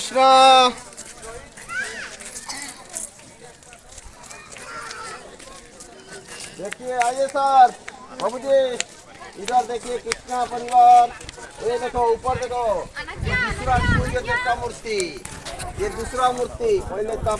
कृष्णा। देखिए आइए सर, बाबू जी इधर देखिए कृष्णा परिवार। ये देखो ऊपर देखो, दूसरा सूर्य देव का मूर्ति, ये दूसरा मूर्ति पहले का।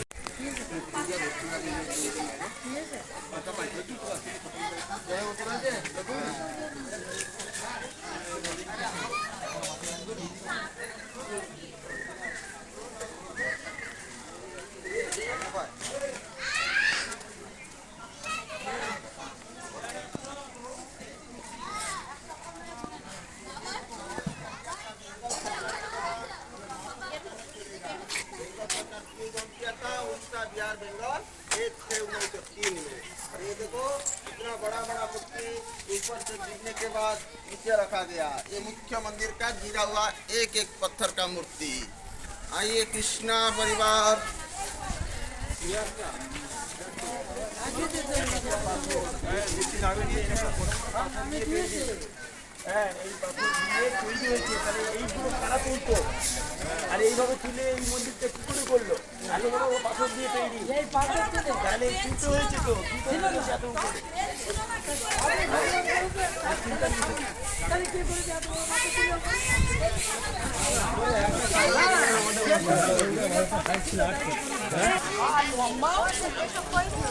बिहार बंगाल 1/6/1903 में। और ये देखो इतना बड़ा बड़ा मूर्ति ऊपर से गिरने के बाद नीचे रखा गया। ये मुख्य मंदिर का गिरा हुआ एक एक पत्थर का मूर्ति। आइए कृष्णा परिवार। আর এইভাবে তুলে এই মন্দিরটা কি করে করলো? এত বড় বড় পাথর দিয়ে তৈরি। এই পাথর দিয়ে তাহলে চিন্তা হয়েছে তো কি করে এত উপরে? তাহলে কি করে এত বড় পাথর ছিল? লম্বা এসব কই না?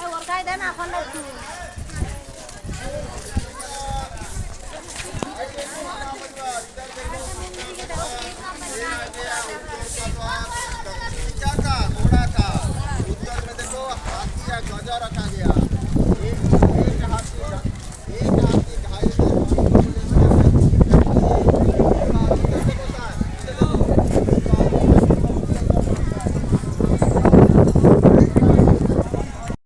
এই ওরকাই দেন এখন একটু। घोड़ा था उत्तर में देखो हाथी या गजा रखा गया। एक हाथी 2.5